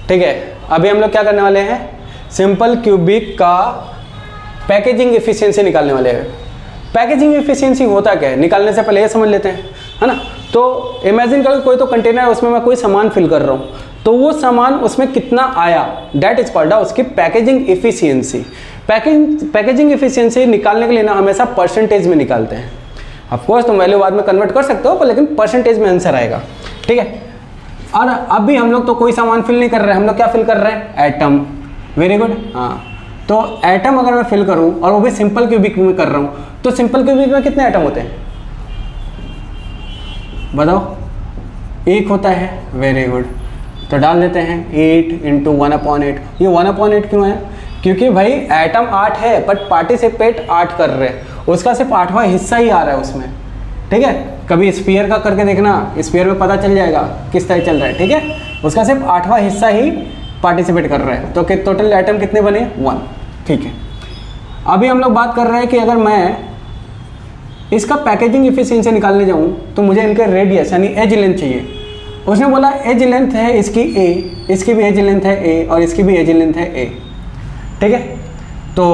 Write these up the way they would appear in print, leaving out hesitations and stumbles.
ठीक है, अभी हम लोग क्या करने वाले हैं, सिंपल क्यूबिक का पैकेजिंग एफिशिएंसी निकालने वाले हैं। पैकेजिंग एफिशिएंसी होता क्या है, निकालने से पहले ये समझ लेते हैं, है ना। तो इमेजिन करो कोई तो कंटेनर है, उसमें मैं कोई सामान फिल कर रहा हूँ, तो वो सामान उसमें कितना आया, दैट इज कॉल्ड उसकी पैकेजिंग एफिशिएंसी। पैकेजिंग एफिशिएंसी निकालने के लिए ना हमेशा परसेंटेज में निकालते हैं। ऑफ कोर्स तुम वैल्यू बाद में कन्वर्ट कर सकते हो, पर लेकिन परसेंटेज में आंसर आएगा, ठीक है। और अभी हम लोग तो कोई सामान फिल नहीं कर रहे हैं, हम लोग क्या फिल कर रहे हैं, एटम। वेरी गुड, हाँ। तो एटम अगर मैं फिल करूं और वो भी सिंपल क्यूबिक में कर रहा हूं, तो सिंपल क्यूबिक में कितने एटम होते हैं बताओ, 1 होता है। वेरी गुड, तो डाल देते हैं 8 × 1/8। ये 1/8 क्यों है, क्योंकि भाई एटम 8 है बट पार्टिसिपेट 8 कर रहे हैं, उसका सिर्फ 8वां हिस्सा ही आ रहा है उसमें, ठीक है। कभी स्फीयर का करके देखना, स्फीयर में पता चल जाएगा किस तरह चल रहा है, ठीक है। उसका सिर्फ 8वां हिस्सा ही पार्टिसिपेट कर रहा है, तो कि टोटल एटम कितने बने, 1, ठीक है। अभी हम लोग बात कर रहे हैं कि अगर मैं इसका पैकेजिंग एफिशिएंसी निकालने जाऊं तो मुझे इनके रेडियस यानी एज लेंथ चाहिए। उसने बोला एज लेंथ है इसकी a, इसकी भी एज लेंथ है a और इसकी भी एज लेंथ है a, ठीक है। तो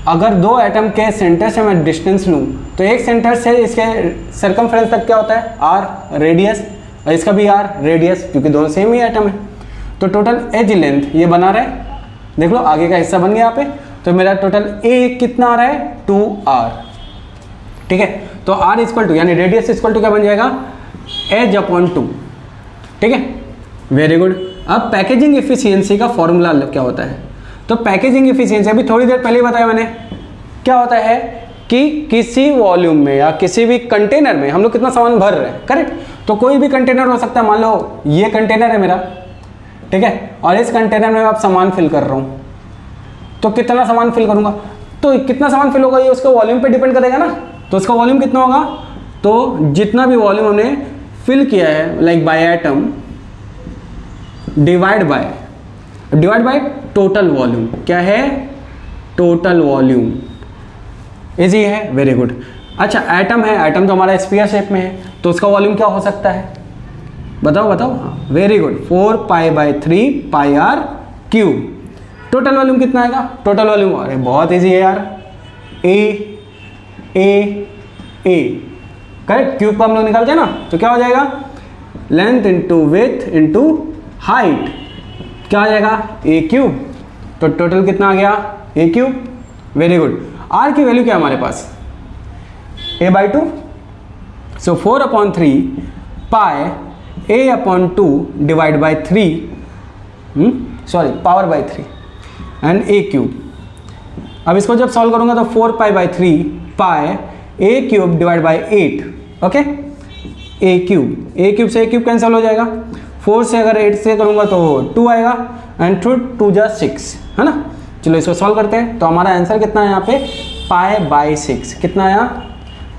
अगर 2 एटम के सेंटर से मैं डिस्टेंस लूँ तो एक सेंटर से इसके सर्कमफ्रेंस तक क्या होता है, r रेडियस, और इसका भी r रेडियस, क्योंकि दोनों सेम ही एटम है। तो टोटल एज लेंथ ये बना रहा है, देख लो आगे का हिस्सा बन गया यहाँ पे। तो मेरा टोटल a कितना आ रहा है, 2r, ठीक है। तो r इक्वल टू यानी रेडियस इक्वल टू क्या बन जाएगा, h/2, ठीक है। Very good. अब पैकेजिंग एफिशिएंसी का फॉर्मूला क्या होता है, तो पैकेजिंग एफिशिएंसी अभी थोड़ी देर पहले बताया मैंने, क्या होता है कि किसी वॉल्यूम में या किसी भी कंटेनर में हम लोग कितना सामान भर रहे हैं, करेक्ट। तो कोई भी कंटेनर हो सकता है, मान लो ये कंटेनर है मेरा, ठीक है, और इस कंटेनर में आप सामान फिल कर रहा हूँ, तो कितना सामान फिल करूँगा, तो कितना सामान फिल होगा ये उसके वॉल्यूम पे डिपेंड करेगा ना। तो उसका वॉल्यूम कितना होगा, तो जितना भी वॉल्यूम हमने फिल किया है like by atom divide by total volume, क्या है, टोटल वॉल्यूम, इजी है। Very good. अच्छा एटम है, एटम तो हमारा स्फीयर शेप में है, तो उसका वॉल्यूम क्या हो सकता है, बताओ बताओ। हाँ very good, 4π/3 πr³। Total volume कितना आएगा, टोटल वॉल्यूम, अरे बहुत इजी है यार, ए करेक्ट। क्यूब को हम लोग निकालते हैं ना, तो क्या हो जाएगा, length into width into height, क्या आ जाएगा, a³। तो टोटल कितना आ गया, a³। Very good. r की वैल्यू क्या है हमारे पास, a/2, so 4/3 pi a/2 divide by 3, sorry power by 3 and a³। अब इसको जब सॉल्व करूंगा तो 4π/3 पाई a³ divide by 8, okay. a³ से a³ कैंसिल हो जाएगा, 4 से अगर 8 से करूंगा तो 2 आएगा, एंड 2 × 6, है ना। चलो इसको सॉल्व करते हैं, तो हमारा आंसर कितना है यहाँ पे, π/6। कितना आया,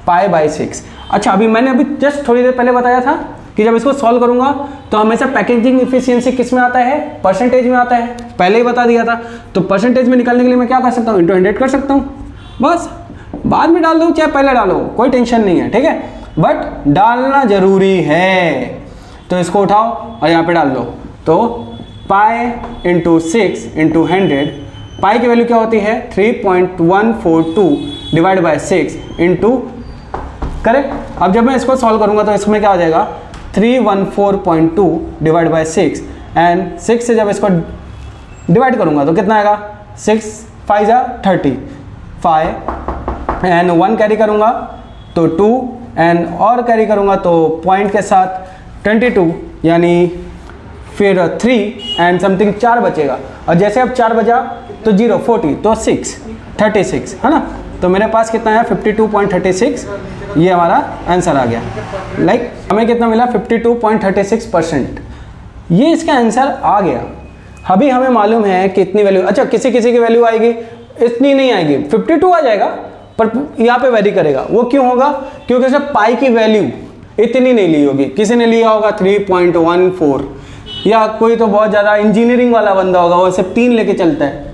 π/6। अच्छा अभी मैंने जस्ट थोड़ी देर पहले बताया था कि जब इसको सॉल्व करूंगा तो हमेशा पैकेजिंग एफिशिएंसी किस में आता है, परसेंटेज में आता है, पहले ही बता दिया था। तो परसेंटेज में निकालने के लिए मैं क्या कर सकता हूँ, इंटू 100 कर सकता हूँ, बस बाद में डाल दो चाहे पहले डालो, कोई टेंशन नहीं है, ठीक है। बट डालना जरूरी है, तो इसको उठाओ और यहाँ पे डाल दो। तो π/6 × 100, पाई की वैल्यू क्या होती है, 3.142 डिवाइड बाई 6 इंटू, करेक्ट। अब जब मैं इसको सॉल्व करूंगा तो इसमें क्या हो जाएगा, 314.2 डिवाइड बाई 6, एंड 6 से जब इसको डिवाइड करूंगा तो कितना आएगा, 6 5 30, 5 एंड 1 कैरी करूंगा तो 2, एंड और कैरी करूंगा तो पॉइंट के साथ 22, यानी फिर 3 एंड समथिंग 4 बचेगा, और जैसे अब 4 बचा तो 0 40, तो 6 36, है ना। तो मेरे पास कितना है, 52.36, ये हमारा आंसर आ गया। लाइक हमें कितना मिला, 52.36%, ये इसका आंसर आ गया। अभी हमें मालूम है कि इतनी वैल्यू, अच्छा किसी किसी की वैल्यू आएगी, इतनी नहीं आएगी, 52 आ जाएगा, पर यहाँ पे वेरी करेगा। वो क्यों होगा, क्योंकि उसने पाई की वैल्यू इतनी नहीं ली होगी, किसी ने लिया होगा 3.14, या कोई तो बहुत ज़्यादा इंजीनियरिंग वाला बंदा होगा, वो सिर्फ 3 लेके चलता है।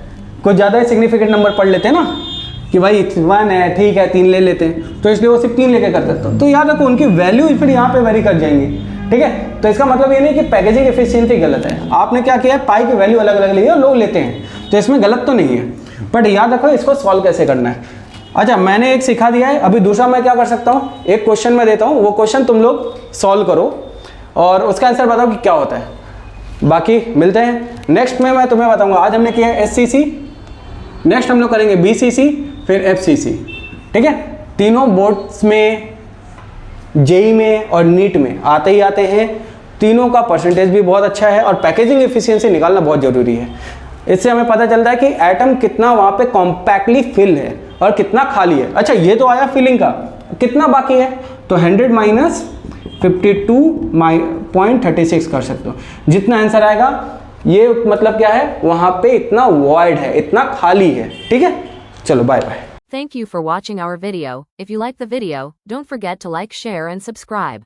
कोई ज़्यादा ही सिग्निफिकेंट नंबर पढ़ लेते हैं ना कि भाई 1 है, ठीक है 3 ले लेते हैं, तो इसलिए वो सिर्फ 3 लेके करते हैं। तो याद रखो उनकी वैल्यू फिर यहाँ पे वेरी कर जाएंगी, ठीक है। तो इसका मतलब ये नहीं कि पैकेजिंग एफिशिएंसी गलत है, आपने क्या किया है, पाई की वैल्यू अलग अलग ली है, लोग लेते हैं, तो इसमें गलत तो नहीं है, बट याद रखो इसको सॉल्व कैसे करना है। अच्छा, मैंने एक सिखा दिया है, अभी दूसरा मैं क्या कर सकता हूँ, एक क्वेश्चन मैं देता हूँ, वो क्वेश्चन तुम लोग सॉल्व करो और उसका आंसर बताओ कि क्या होता है। बाकी मिलते हैं नेक्स्ट में, मैं तुम्हें बताऊंगा। आज हमने किया है SCC, नेक्स्ट हम लोग करेंगे BCC, फिर FCC, ठीक है। तीनों बोर्ड्स में, जेई में और नीट में आते ही आते हैं, तीनों का परसेंटेज भी बहुत अच्छा है और पैकेजिंग एफिशिएंसी निकालना बहुत ज़रूरी है। इससे हमें पता चलता है कि एटम कितना वहाँ पे कॉम्पैक्टली फिल है और कितना खाली है। अच्छा, ये तो आया फिलिंग का, कितना बाकी है, तो 100 माइनस 52.36 कर सकते हो, जितना आंसर आएगा। ये मतलब क्या है, वहाँ पे इतना वॉइड है, इतना खाली है, ठीक है। चलो bye bye. Thank you for watching our video. If you like the video, don't forget to like, share and subscribe.